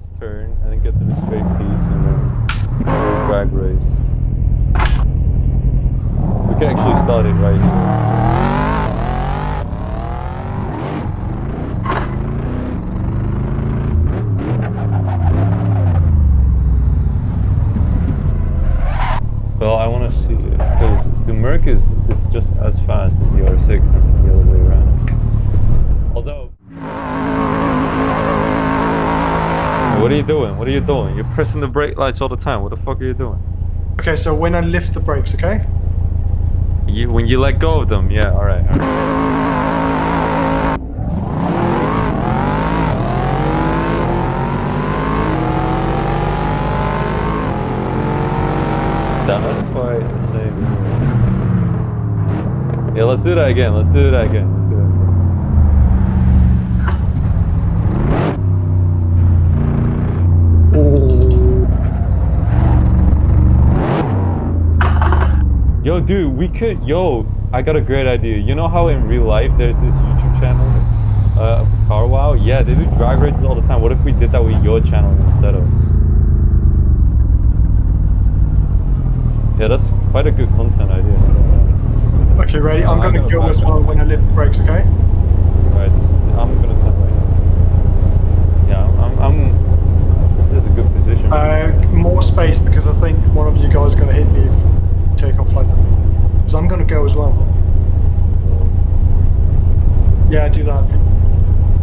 let's turn and then get to the straight piece and then drag race. We can actually start it right here. Well, I want to see it because the Merc is just as fast as the R6 and the other way around. Although, what are you doing? What are you doing? You're pressing the brake lights all the time. What the fuck are you doing? Okay, so when I lift the brakes, okay? When you let go of them, yeah. All right. That's quite the same. Yeah, let's do that again. Let's do that again. Yo, dude, we could. Yo, I got a great idea. You know how in real life there's this YouTube channel, Car Wow? Yeah, they do drag races all the time. What if we did that with your channel instead of? Yeah, that's quite a good content idea. Okay, ready? I'm gonna go as well when I lift the brakes, okay? Right, I'm gonna turn right now. Yeah, I'm. This is a good position. More space because I think one of you guys is gonna hit me if you take off like that. Because I'm gonna go as well. Yeah, do that.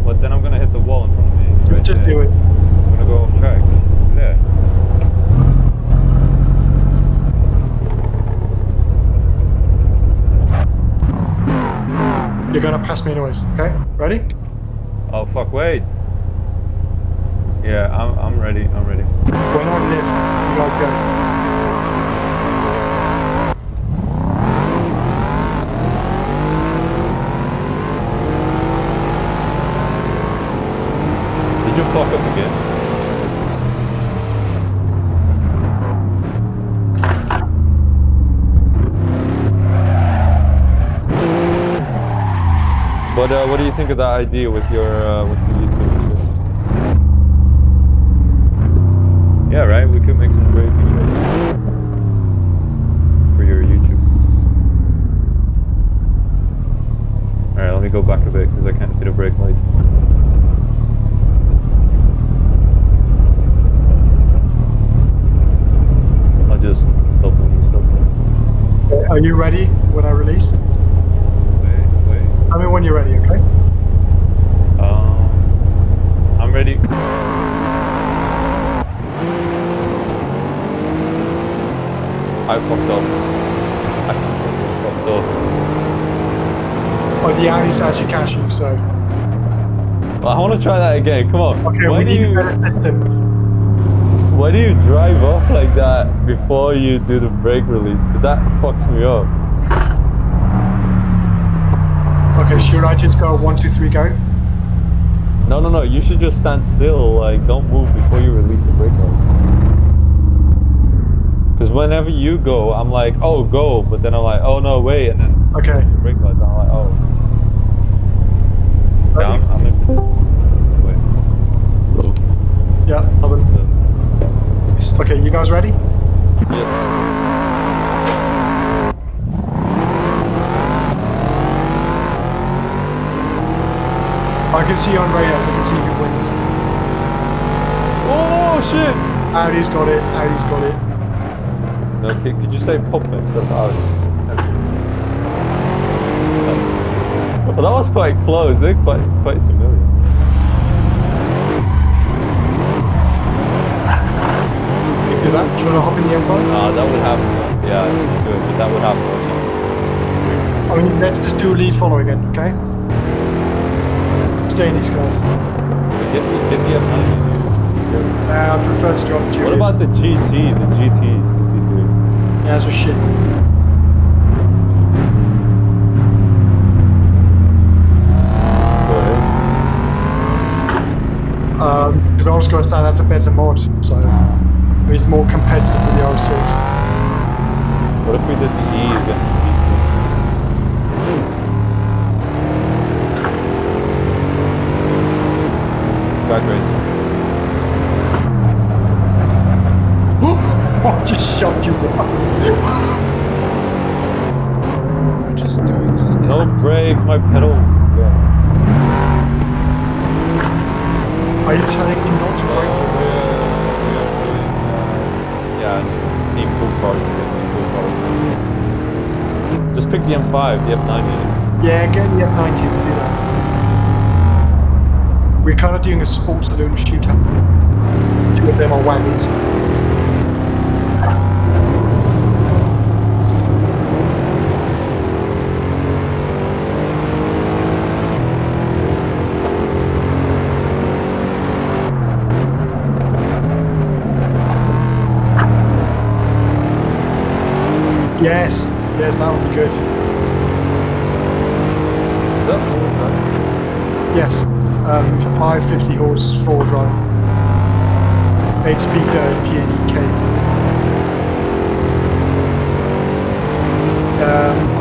But then I'm gonna hit the wall in front of me. Right Just there. do it. I'm gonna go off track. There. You're gonna pass me anyways, okay? Ready? Oh fuck, wait. Yeah, I'm ready, I'm ready. When I lift, you guys go. Did you fuck up again? But what do you think of that idea with your with the YouTube? Yeah, right. We could make some great videos for your YouTube. All right, let me go back a bit because I can't see the brake lights. I'll just stop them. Are you ready when I release? Tell me when you're ready, okay? I'm ready. I fucked up. I fucked up. Oh, the Audi's actually caching, so... Well, I want to try that again, come on. Okay, we need a better system. Why do you drive up like that before you do the brake release? Because that fucks me up. Okay, should I just go 1, 2, 3, go? No, you should just stand still, like don't move before you release the brake lights. Because whenever you go, I'm like, oh go, but then I'm like, oh no, wait, and then okay. The brake lights, I'm like, oh. Yeah, I'm in. Wait. Hello? Yeah, okay, you guys ready? Yes. I can see you on radars, I can see who wins. Oh shit! Audi's got it, Audi's got it. Okay, could you say pop instead of Audi? Well, that was quite close, they're quite similar. You can do that? Do you want to hop in the M5? Nah, that would happen. Yeah, it's good, but that would happen. I mean, let's just do a lead follow again, okay? Stay in these cars. Get the M90. I prefer to drive the Julius. What about the GT, the GT63? Yeah, that's a shit. Go ahead. To be honest, guys, that's a better mod, so it's more competitive with the R6. What if we did the E against the GT? Drag racing. I just shoved you. I'm just doing some. No brake, my pedals. Are you telling me not to brake? Yeah, just need cool cars. Just pick the M5, the F90. Yeah, get the F90 to do that. We're kind of doing a sports saloon shootout. Two of them are wagons. Yes, that would be good. Yes, 550 horse four-wheel drive. 8-speed PADK. I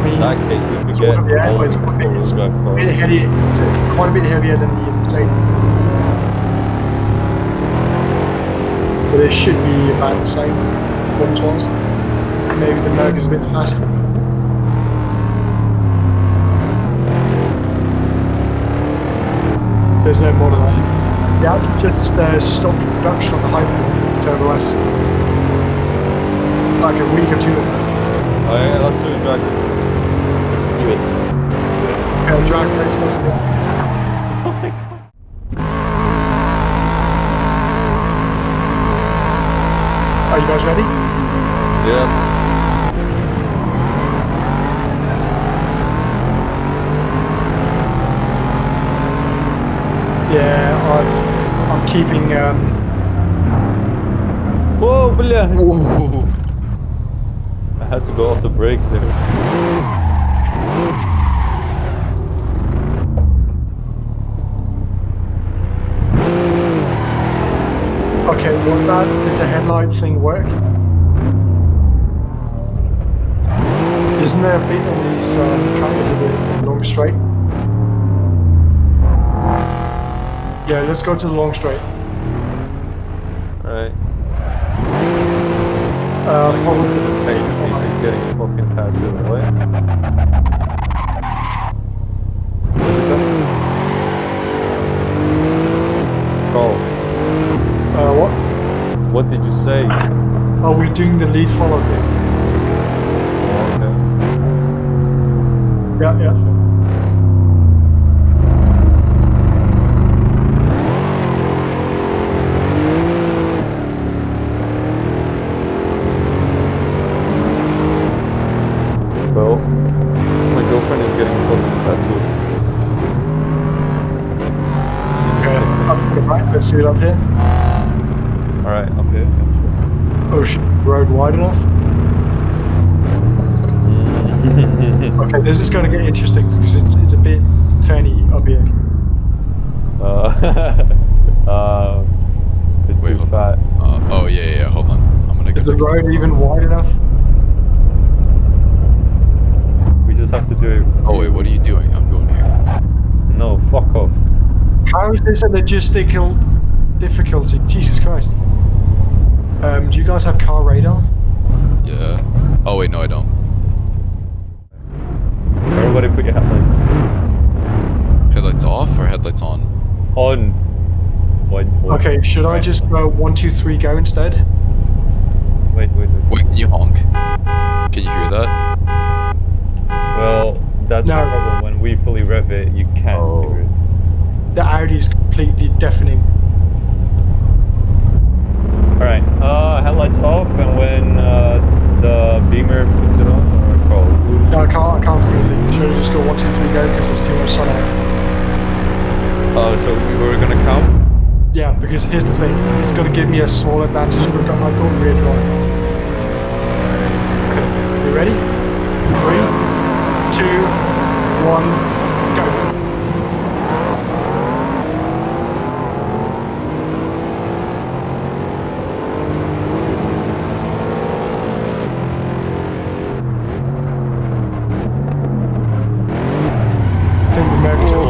mean, In that case, we could sort get of, yeah, all it's, of the it's four-wheel drive a cars. bit heavier, it's quite a bit heavier than the Mercedes. But it should be about the same performance-wise. Maybe the Merc is a bit faster. There's no more than that. Yeah, I just stopped production of the Hyper Turbo S. Like a week or two ago. Oh yeah, let's do a drag race. Let's do it. Okay, drag race was Oh my god. Are you guys ready? Yeah. Yeah, I'm keeping Whoa, bля. Ooh. I had to go off the brakes there. okay, was that, did the headlight thing work? Isn't there a bit on these trackers a bit long straight? Yeah, let's go to the long straight. Right. Probably. The pace of music getting fucking tattooed away. Carl, What? what did you say? Are we doing the lead follow thing? Oh, okay. Yeah. Well, my girlfriend is getting fucking tattooed. Okay, up to the right, let's do it up here. Alright, okay. Oh shit, road wide enough? Okay, this is going to get interesting because it's a bit turny up here. It's Wait, too hold fat. Oh yeah, hold on. I'm gonna get Is the fixed. road even wide enough? We just have to do it. Oh wait, what are you doing? I'm going here. No, fuck off. How is this a logistical difficulty? Jesus Christ. Do you guys have car radar? Yeah. Oh wait, no, I don't. Everybody put your headlights Headlights off or headlights on? on. What? Okay, should I just go 1, 2, 3 go instead? Wait. Wait, can you honk? Can you hear that? Well, that's No. the problem. When we fully rev it, you can't Oh. hear it. The Audi is completely deafening. Alright, headlights off, and when the beamer puts it on, or call. No, I can't see anything. Should I just go 1, 2, 3 go because there's too much sun out? Oh, so we were gonna count? Yeah, because here's the thing. It's going to give me a small advantage. I've got rear drive. Okay, you ready? 3, 2, 1, go. I think we're married to it.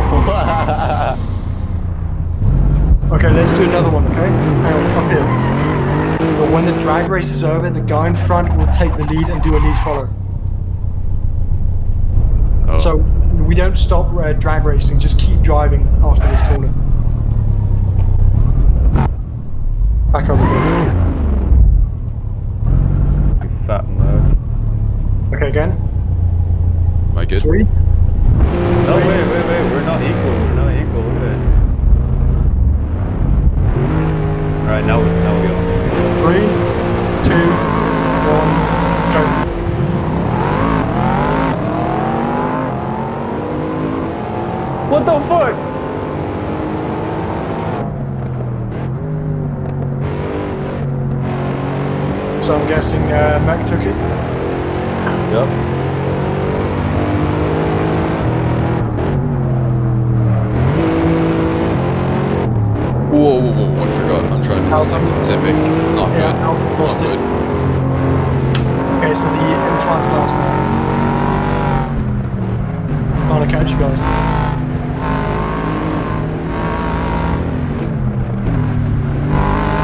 Okay, let's do another one, okay? Hang on, up here. but when the drag race is over, the guy in front will take the lead and do a lead follow. Oh. So we don't stop drag racing, just keep driving after this corner. Back up again. You fat mug. Okay, again. Am I good? 3. No, wait, we're not equal. We're not equal. Look at it. Alright, now we go. 3, 2, 1, go. What the fuck? So I'm guessing Mac took it. Yep. Whoa, I forgot. I'm driving a second Civic. Not good. Not Lost it. good. Okay, so the M5's last now. Trying to catch you guys.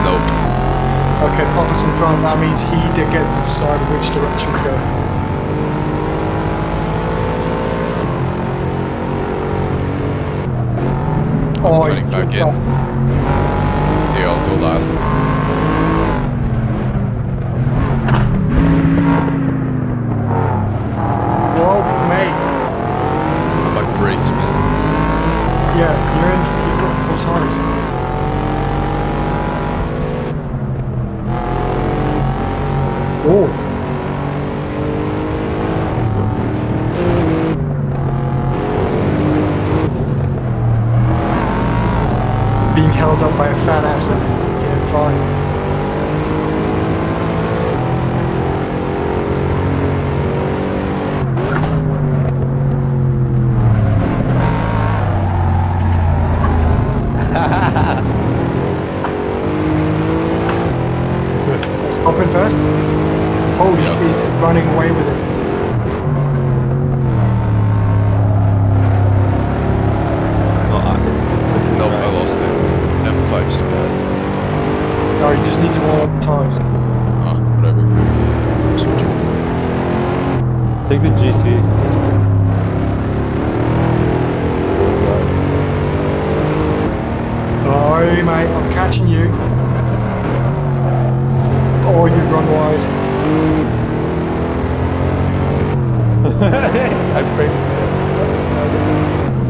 Nope. Okay, Pocket's in front. That means he gets to decide which direction to go. I'm turning back in. Yeah, I'll go last. Whoa, mate. My brakes, man. Yeah, you've got full tires. Oh. Being held up by a fat ass and getting fine. Open first. Holy Yeah. shit, he's running away with it. No, it's Nope, I lost it. M5's bad. No, you just need to warm up the tires. Ah, whatever. Switch it. Take the GT. Sorry, mate, I'm catching you. Oh, you run wide. I braked.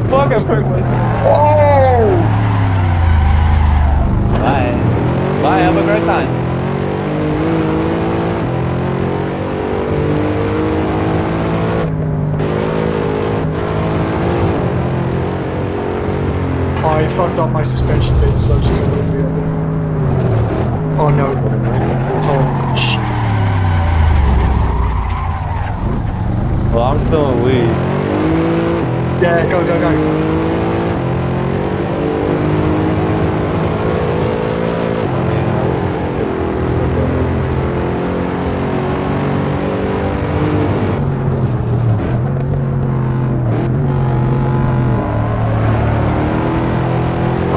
Fuck, I braked myself. Oh! Bye. Bye, have a great time. I fucked up my suspension bits, so I'm just gonna move the other. Oh no. Oh, shit. Well, I'm still in lead. Yeah, go, go, go.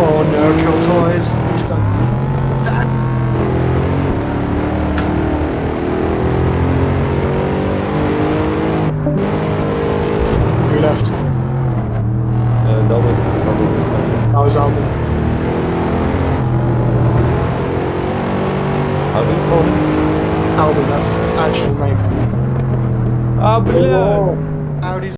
Oh no, kill toys. He's done. Who left? Double. That was Albin. How do you call him? Albin, that's his actual name. Ah, but yeah. Audi's